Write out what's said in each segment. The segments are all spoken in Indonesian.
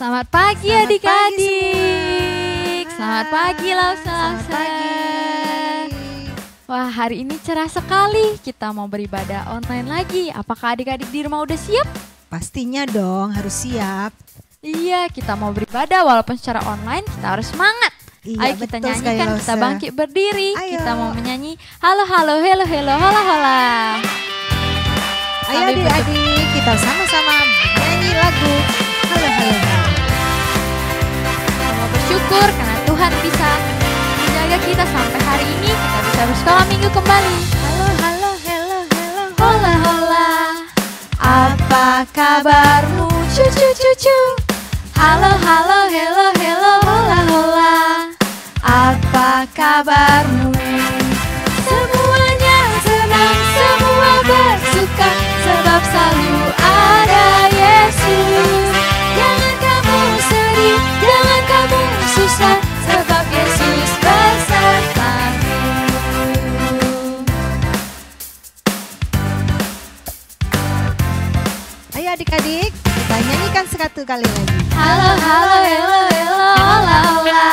Selamat pagi adik-adik. Selamat pagi Lausa. Wah, hari ini cerah sekali. Kita mau beribadah online lagi. Apakah adik-adik di rumah udah siap? Pastinya dong, harus siap. Iya, kita mau beribadah walaupun secara online, kita harus semangat. Iya, Ayo kita nyanyikan, kita bangkit berdiri. Ayo. Kita mau menyanyi halo halo hello hello hola hola. Ayo adik-adik, kita sama-sama menyanyi lagu halo halo. Kita mau bersyukur karena Tuhan bisa menjaga kita sampai hari ini. Kita bisa bersekolah minggu kembali. Halo halo hello hello Hola hola. Apa kabarmu cucu cucu? Halo halo hello hello hola hola. Apa kabarmu? Semuanya senang, semua bersuka, sebab selalu ada Yesus. Jangan kamu sedih, jangan kamu susah, sebab Yesus besertamu. Ayo adik-adik, kita nyanyikan satu kali lagi. Halo halo hello hello hola hola.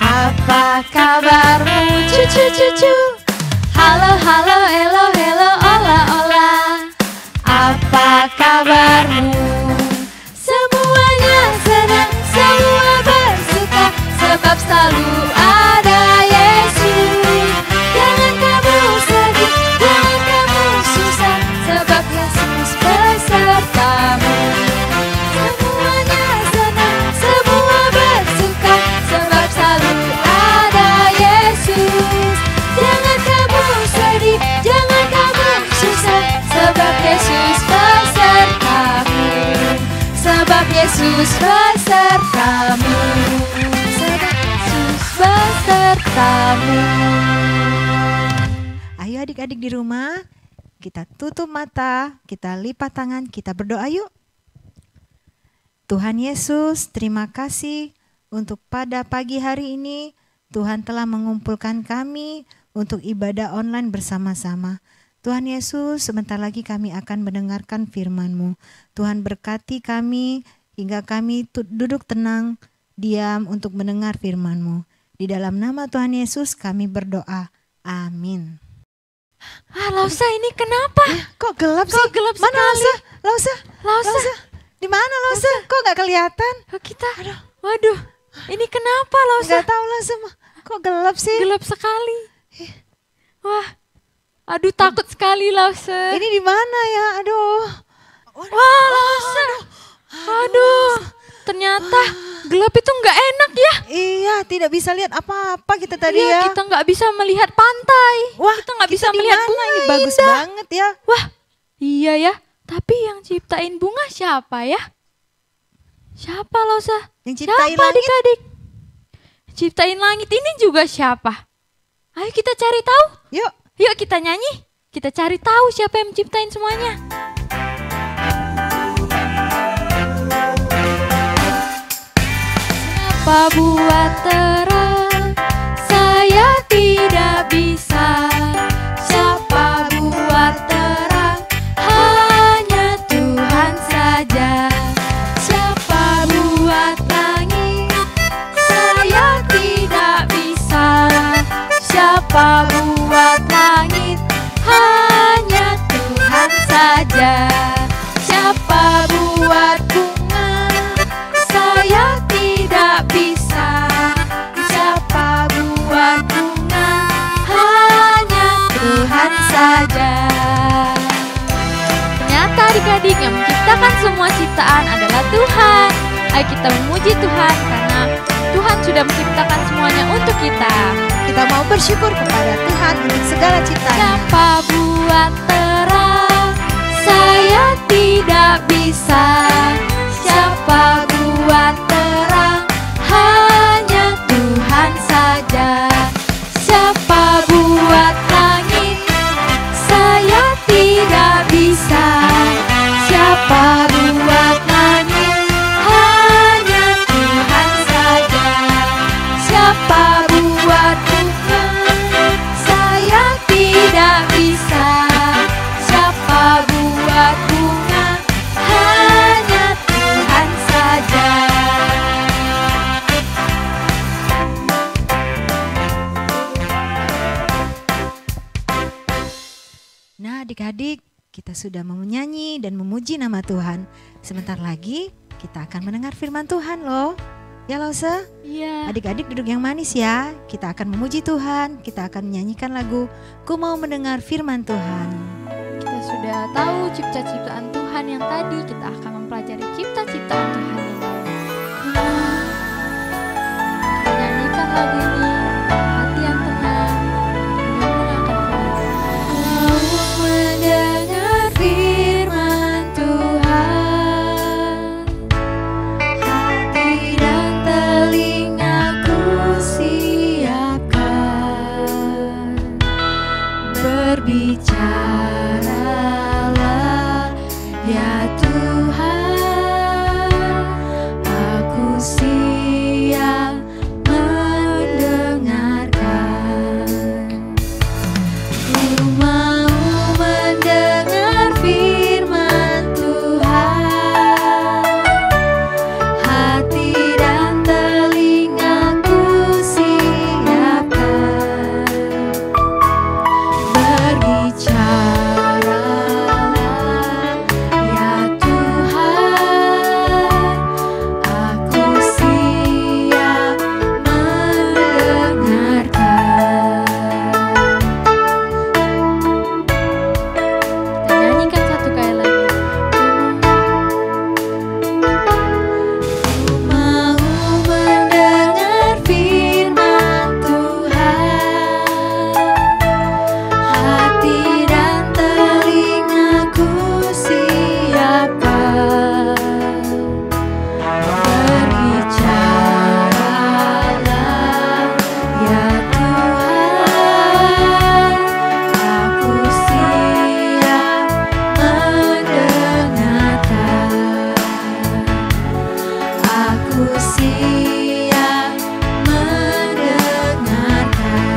Apa kabarmu cucu cucu? Halo halo hello hello hola hola. Apa kabarmu? Semuanya senang, semua bersuka, sebab selalu ada Yesus. Jangan kamu sedih, jangan kamu susah, sebab Yesus besertamu. Semuanya senang, semua bersuka, sebab selalu ada Yesus. Jangan kamu sedih, jangan kamu susah, sebab Yesus besertamu. Sebab Yesus besertamu. Sebab Yesus besertamu. Ayo adik-adik di rumah, kita tutup mata, kita lipat tangan, kita berdoa yuk. Tuhan Yesus, terima kasih untuk pada pagi hari ini Tuhan telah mengumpulkan kami untuk ibadah online bersama-sama. Tuhan Yesus, sebentar lagi kami akan mendengarkan firman-Mu. Tuhan berkati kami hingga kami duduk tenang, diam untuk mendengar firman-Mu. Di dalam nama Tuhan Yesus kami berdoa. Amin. Lausa, ini kenapa? Kok gelap sih? Kok gelap Mana sekali? Lausa? Lausa. Di mana Lausa? Kok gak kelihatan? Kok kita? Waduh, ini kenapa Lausa? Gak tahu Lausa. Kok gelap sih? Gelap sekali. Wah, aduh takut sekali Lausa. Ini di mana ya? Aduh. Wah Lausa. Aduh, ternyata gelap itu nggak enak ya. Iya, tidak bisa lihat apa-apa kita tadi Iya, ya. kita nggak bisa melihat pantai. Wah, kita nggak bisa di melihat mana? bunga Ini bagus indah. banget ya. Wah, iya ya. Tapi yang ciptain bunga siapa ya? Siapa Lausa? Yang ciptain Siapa langit? adik-adik? Ciptain langit ini juga siapa? Ayo kita cari tahu. Yuk. Yuk kita nyanyi. Kita cari tahu siapa yang menciptain semuanya. Siapa buat terang? Saya tidak bisa. Siapa buat terang? Hanya Tuhan saja. Siapa buat langit? Saya tidak bisa. Siapa buat langit? Hanya Tuhan saja. Siapa buat bunga? Saya tidak bisa. Siapa buat bunga? Hanya Tuhan saja. Ternyata adik-adik yang menciptakan semua ciptaan adalah Tuhan. Ayo kita memuji Tuhan karena Tuhan sudah menciptakan semuanya untuk kita. Kita mau bersyukur kepada Tuhan untuk segala ciptaan. Siapa buat terang? Saya tidak bisa. Siapa buat terang? Hanya Tuhan saja. Siapa buat langit? Saya tidak bisa. Siapa buat langit? Hanya Tuhan saja. Siapa buat bunga? Saya tidak bisa. Siapa buat bunga? Hanya Tuhan saja. Adik-adik, kita sudah menyanyi dan memuji nama Tuhan. Sebentar lagi kita akan mendengar firman Tuhan loh. Ya Lause? Iya. Adik-adik duduk yang manis ya. Kita akan memuji Tuhan, kita akan menyanyikan lagu Ku Mau Mendengar Firman Tuhan. Kita sudah tahu cipta-ciptaan Tuhan yang tadi, kita akan mempelajari cipta-ciptaan Tuhan yang lain. Kita nyanyikan lagu ini, hati yang tenang, mendengar firman Tuhan. Hati dan telingaku siapkan, berbicaralah ya Tuhan, aku siap mendengarkan. Ku mau mendengar firman Tuhan, hati dan telingaku siapkan, berbicaralah ya Tuhan, aku siap mendengarkan. Kita nyanyikan satu kali lagi. Ku mau mendengar firman Tuhan, hati dan telingaku siapkan, berbicaralah ya Tuhan, aku siap mendengarkan, aku siap mendengarkan.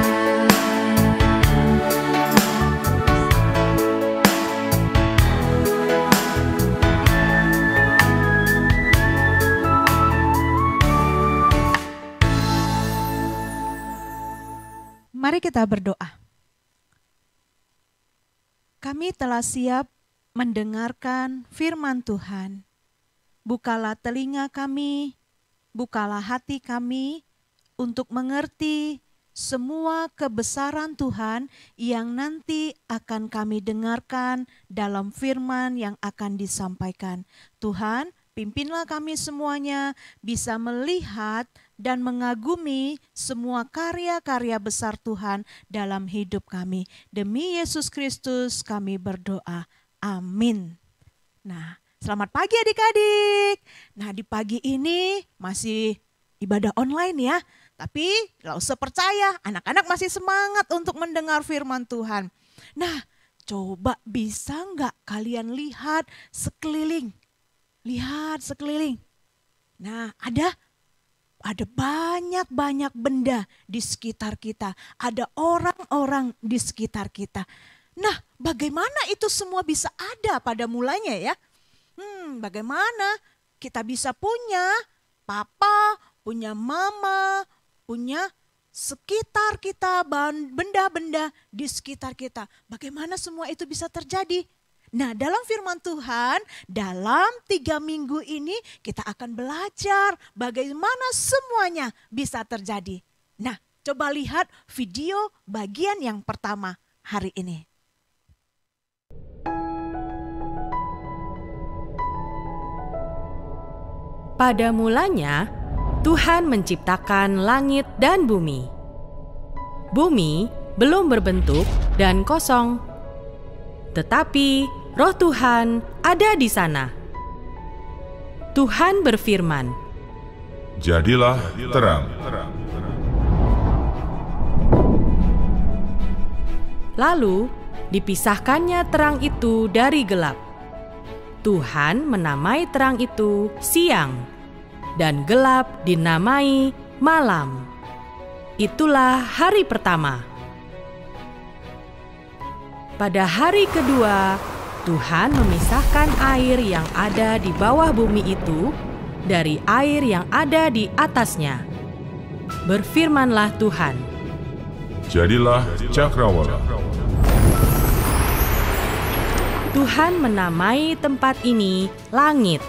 Mari kita berdoa. Kami telah siap mendengarkan firman Tuhan. Bukalah telinga kami, bukalah hati kami untuk mengerti semua kebesaran Tuhan yang nanti akan kami dengarkan dalam firman yang akan disampaikan. Tuhan, pimpinlah kami semuanya bisa melihat dan mengagumi semua karya-karya besar Tuhan dalam hidup kami. Demi Yesus Kristus kami berdoa. Amin. Nah, selamat pagi adik-adik. Nah, di pagi ini masih ibadah online ya. Tapi gak usah percaya, anak-anak masih semangat untuk mendengar firman Tuhan. Nah, coba bisa nggak kalian lihat sekeliling? Lihat sekeliling. Nah, ada banyak-banyak benda di sekitar kita. Ada orang-orang di sekitar kita. Nah, bagaimana itu semua bisa ada pada mulanya ya? Bagaimana kita bisa punya papa, punya mama, punya sekitar kita, benda-benda di sekitar kita. Bagaimana semua itu bisa terjadi? Nah, dalam firman Tuhan, dalam 3 minggu ini kita akan belajar bagaimana semuanya bisa terjadi. Nah, coba lihat video bagian yang pertama hari ini. Pada mulanya, Tuhan menciptakan langit dan bumi. Bumi belum berbentuk dan kosong, tetapi Roh Tuhan ada di sana. Tuhan berfirman, "Jadilah terang." Lalu dipisahkannya terang itu dari gelap. Tuhan menamai terang itu siang, dan gelap dinamai malam. Itulah hari pertama. Pada hari kedua, Tuhan memisahkan air yang ada di bawah bumi itu dari air yang ada di atasnya. Berfirmanlah Tuhan, "Jadilah cakrawala." Tuhan menamai tempat ini langit.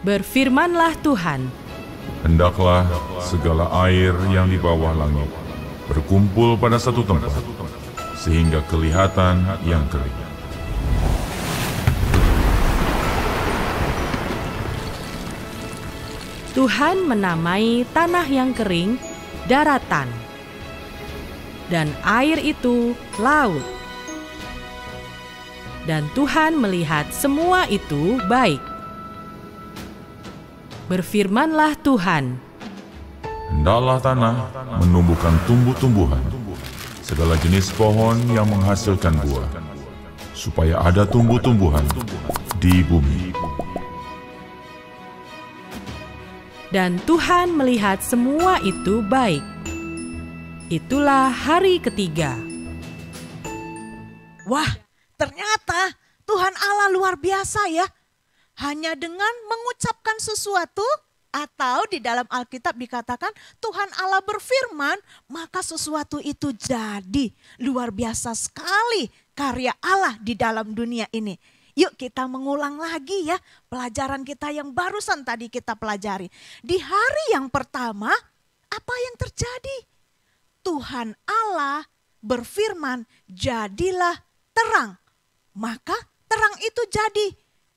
Berfirmanlah Tuhan, Hendaklah segala air yang di bawah langit berkumpul pada satu tempat, sehingga kelihatan yang kering. Tuhan menamai tanah yang kering daratan, dan air itu laut. Dan Tuhan melihat semua itu baik. Berfirmanlah Tuhan, Hendaklah tanah menumbuhkan tumbuh-tumbuhan, segala jenis pohon yang menghasilkan buah, supaya ada tumbuh-tumbuhan di bumi. dan Tuhan melihat semua itu baik. Itulah hari ketiga. Wah, ternyata Tuhan Allah luar biasa ya. Hanya dengan mengucapkan sesuatu, atau di dalam Alkitab dikatakan Tuhan Allah berfirman, maka sesuatu itu jadi. Luar biasa sekali karya Allah di dalam dunia ini. Yuk kita mengulang lagi ya pelajaran kita yang barusan tadi kita pelajari. Di hari yang pertama, apa yang terjadi? Tuhan Allah berfirman, jadilah terang. Maka terang itu jadi.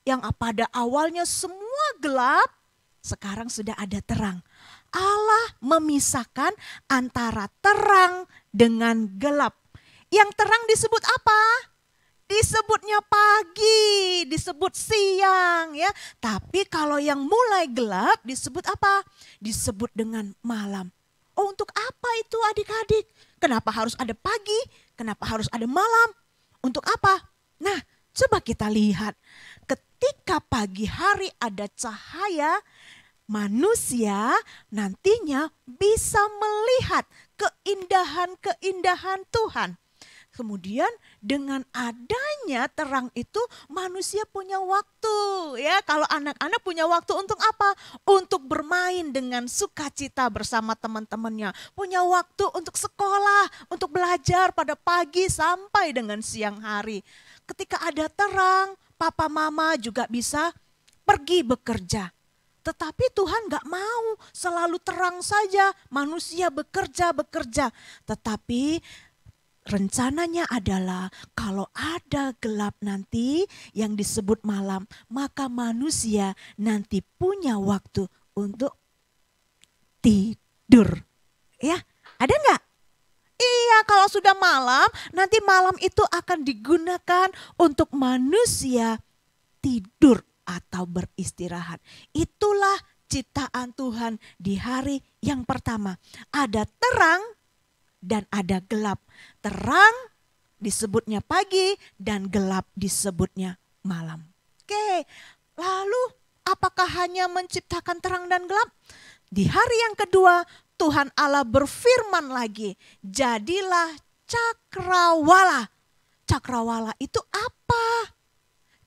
Yang pada awalnya semua gelap, sekarang sudah ada terang. Allah memisahkan antara terang dengan gelap. Yang terang disebut apa? Disebutnya pagi, disebut siang ya. Tapi kalau yang mulai gelap disebut apa? Disebut dengan malam. Oh, untuk apa itu adik-adik? Kenapa harus ada pagi? Kenapa harus ada malam? Untuk apa? Nah, coba kita lihat. Ketika pagi hari ada cahaya, manusia nantinya bisa melihat keindahan-keindahan Tuhan. Kemudian dengan adanya terang itu manusia punya waktu ya. Kalau anak-anak punya waktu untuk apa? Untuk bermain dengan sukacita bersama teman-temannya. Punya waktu untuk sekolah, untuk belajar pada pagi sampai dengan siang hari. Ketika ada terang, papa mama juga bisa pergi bekerja. Tetapi Tuhan gak mau selalu terang saja, manusia bekerja. Tetapi rencananya adalah kalau ada gelap nanti yang disebut malam, maka manusia nanti punya waktu untuk tidur. Ya, ada nggak? Iya, kalau sudah malam, nanti malam itu akan digunakan untuk manusia tidur atau beristirahat. Itulah ciptaan Tuhan di hari yang pertama. Ada terang dan ada gelap. Terang disebutnya pagi dan gelap disebutnya malam. Oke, lalu apakah hanya menciptakan terang dan gelap? Di hari yang kedua Tuhan Allah berfirman lagi, jadilah cakrawala. Cakrawala itu apa?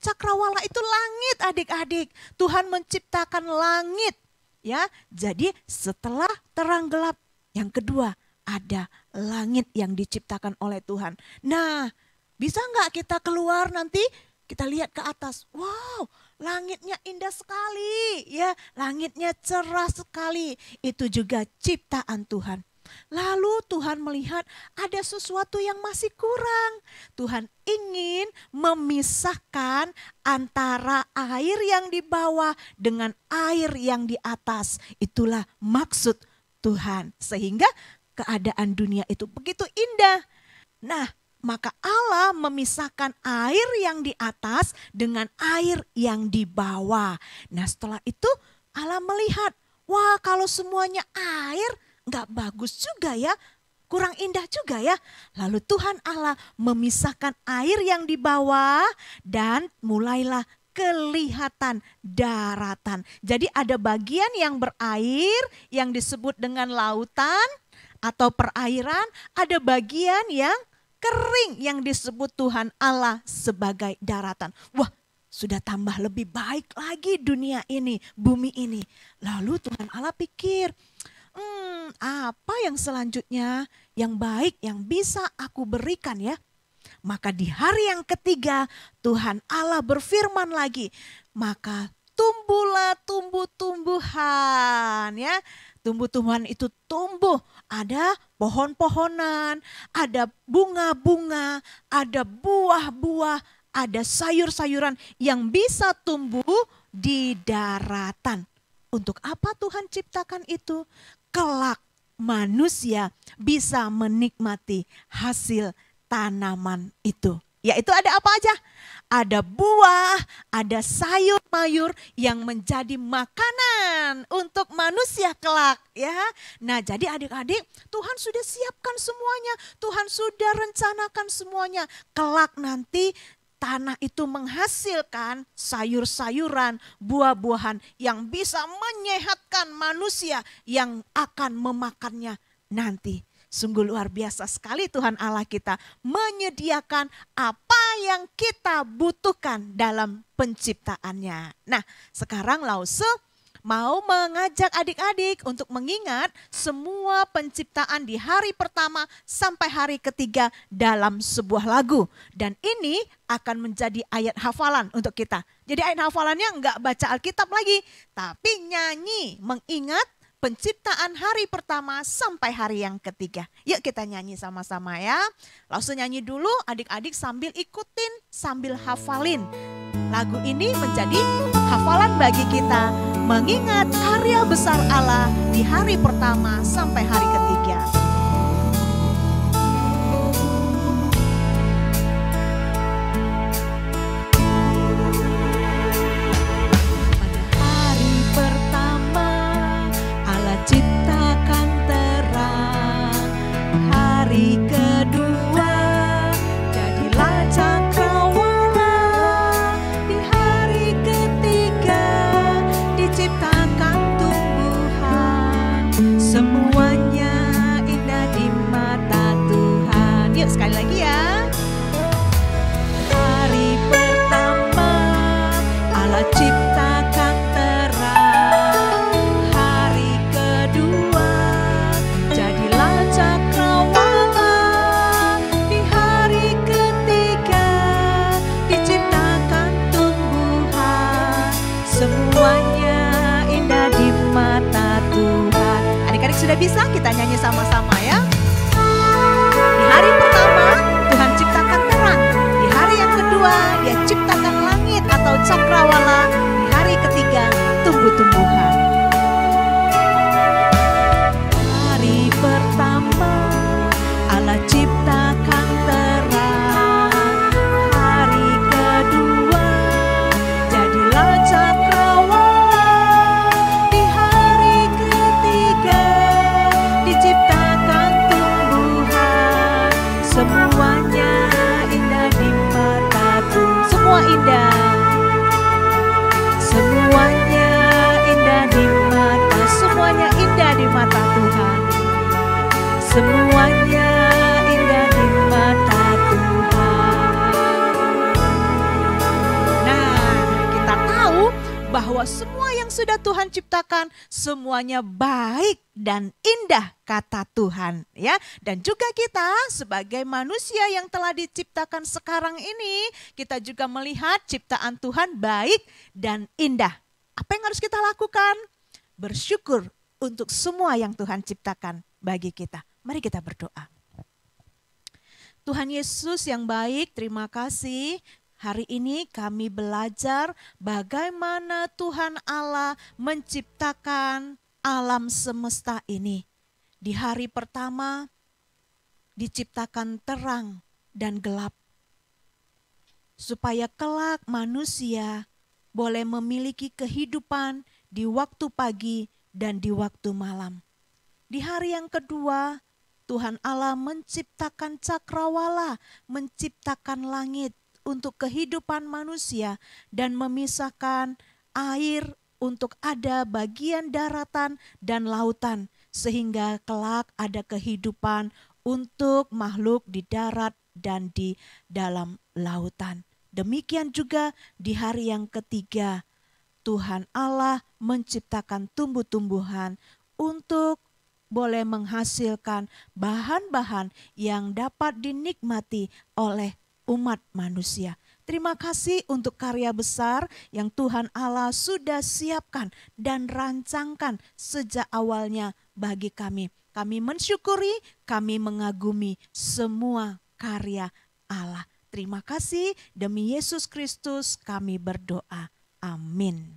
Cakrawala itu langit adik-adik. Tuhan menciptakan langit. Ya, jadi setelah terang gelap yang kedua ada langit yang diciptakan oleh Tuhan. Nah, bisa nggak kita keluar nanti kita lihat ke atas? Wow, langitnya indah sekali, ya, langitnya cerah sekali. Itu juga ciptaan Tuhan. Lalu Tuhan melihat ada sesuatu yang masih kurang. Tuhan ingin memisahkan antara air yang di bawah dengan air yang di atas. Itulah maksud Tuhan. Sehingga keadaan dunia itu begitu indah. Nah, maka Allah memisahkan air yang di atas dengan air yang di bawah. Nah, setelah itu Allah melihat, wah kalau semuanya air nggak bagus juga ya, kurang indah juga ya. Lalu Tuhan Allah memisahkan air yang di bawah dan mulailah kelihatan daratan. Jadi ada bagian yang berair yang disebut dengan lautan atau perairan, ada bagian yang kering yang disebut Tuhan Allah sebagai daratan. Wah, sudah tambah lebih baik lagi dunia ini, bumi ini. Lalu Tuhan Allah pikir, apa yang selanjutnya yang baik yang bisa aku berikan ya? Maka di hari yang ketiga Tuhan Allah berfirman lagi, maka tumbuhlah tumbuh-tumbuhan ya. Tumbuh-tumbuhan itu tumbuh, ada pohon-pohonan, ada bunga-bunga, ada buah-buah, ada sayur-sayuran yang bisa tumbuh di daratan. Untuk apa Tuhan ciptakan itu? Kelak manusia bisa menikmati hasil tanaman itu. Yaitu ada apa aja? Ada buah, ada sayur-mayur yang menjadi makanan untuk manusia kelak ya. Nah, jadi adik-adik, Tuhan sudah siapkan semuanya, Tuhan sudah rencanakan semuanya. Kelak nanti tanah itu menghasilkan sayur-sayuran, buah-buahan yang bisa menyehatkan manusia yang akan memakannya nanti. Sungguh luar biasa sekali Tuhan Allah kita menyediakan apa yang kita butuhkan dalam penciptaannya. Nah, sekarang Lause mau mengajak adik-adik untuk mengingat semua penciptaan di hari pertama sampai hari ketiga dalam sebuah lagu. Dan ini akan menjadi ayat hafalan untuk kita. Jadi ayat hafalannya enggak baca Alkitab lagi, tapi nyanyi mengingat penciptaan hari pertama sampai hari yang ketiga. Yuk kita nyanyi sama-sama ya. Langsung nyanyi dulu, adik-adik sambil ikutin, sambil hafalin. Lagu ini menjadi hafalan bagi kita mengingat karya besar Allah di hari pertama sampai hari ketiga. Sudah bisa kita nyanyi sama-sama ya. Di hari pertama Tuhan ciptakan terang. Di hari yang kedua Dia ciptakan langit atau cakrawala. Di hari ketiga tumbuh-tumbuhan. Hari pertama Allah ciptakan terang. Hari kedua jadilah cakrawala. Di hari ketiga diciptakan tumbuhan, semuanya indah di mata Tuhan. Semua indah, semuanya indah di mata, semuanya indah di mata Tuhan. Semuanya indah di mata Tuhan. Nah, kita tahu bahwa semua yang sudah Tuhan ciptakan semuanya baik dan indah kata Tuhan ya. Dan juga kita sebagai manusia yang telah diciptakan sekarang ini, kita juga melihat ciptaan Tuhan baik dan indah. Apa yang harus kita lakukan? Bersyukur untuk semua yang Tuhan ciptakan bagi kita. Mari kita berdoa. Tuhan Yesus yang baik, terima kasih. Hari ini kami belajar bagaimana Tuhan Allah menciptakan alam semesta ini. Di hari pertama diciptakan terang dan gelap. Supaya kelak manusia boleh memiliki kehidupan di waktu pagi dan di waktu malam. Di hari yang kedua Tuhan Allah menciptakan cakrawala, menciptakan langit untuk kehidupan manusia dan memisahkan air untuk ada bagian daratan dan lautan sehingga kelak ada kehidupan untuk makhluk di darat dan di dalam lautan. Demikian juga di hari yang ketiga Tuhan Allah menciptakan tumbuh-tumbuhan untuk boleh menghasilkan bahan-bahan yang dapat dinikmati oleh umat manusia. Terima kasih untuk karya besar yang Tuhan Allah sudah siapkan dan rancangkan sejak awalnya bagi kami. Kami mensyukuri, kami mengagumi semua karya Allah. Terima kasih, demi Yesus Kristus kami berdoa. Amin.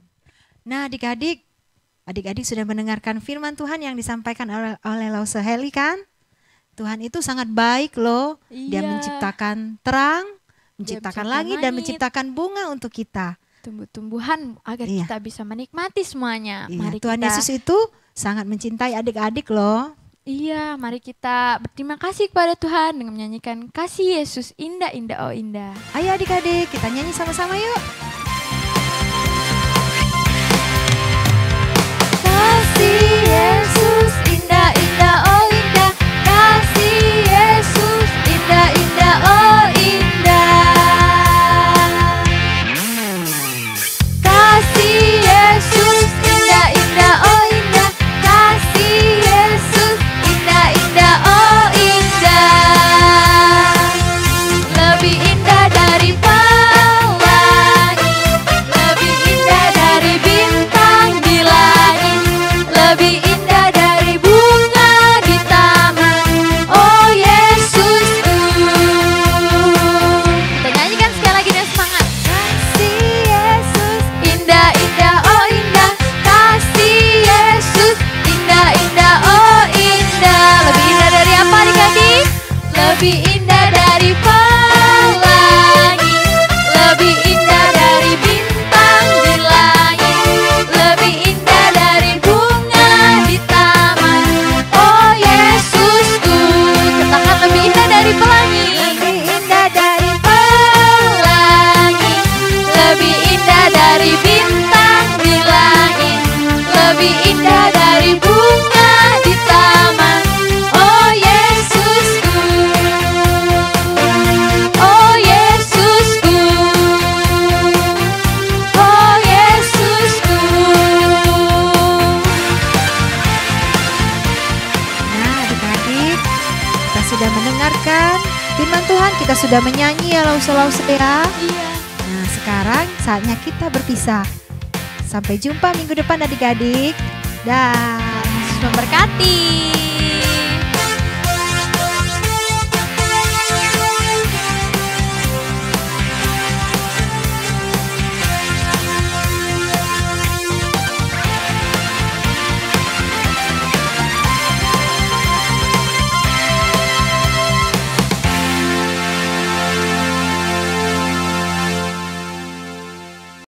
Nah adik-adik sudah mendengarkan firman Tuhan yang disampaikan oleh Lause Heli kan? Tuhan itu sangat baik loh. Dia Iya. menciptakan terang, menciptakan langit dan menciptakan bunga untuk kita. Tumbuh-tumbuhan agar Iya. kita bisa menikmati semuanya. Iya, Mari Tuhan kita, Yesus itu sangat mencintai adik-adik loh. Iya, mari kita berterima kasih kepada Tuhan dengan menyanyikan Kasih Yesus Indah Indah Oh Indah. Ayo adik-adik kita nyanyi sama-sama yuk. Kasih Yesus indah indah oh indah. Kasih Yesus indah indah oh indah. Kasih Yesus indah indah oh indah. Kasih Yesus indah indah oh indah. Lebih indah dari pelangi, lebih indah dari bintang di langit, lebih indah dari bunga di taman. Oh Yesusku. Kita nyanyikan sekali lagi dengan semangat. Kasih Yesus indah indah oh indah. Kasih Yesus indah indah oh indah. Lebih indah dari apa adik-adik? Lebih indah dari pelangi, lebih indah dari bintang di langit, lebih indah dari bunga di taman. Oh Yesusku. Katakan lebih indah dari pelangi, lebih indah dari pelangi, lebih indah dari bintang di langit, lebih indah dari bunga di taman. Oh Yesusku. Oh Yesusku. Oh Yesusku. Nah adik-adik kita sudah mendengarkan firman Tuhan, kita sudah menyanyi ya Lause-Lause ya. Iya. Nah sekarang saatnya kita berpisah. Sampai jumpa minggu depan adik-adik. Dah. Yesus memberkati.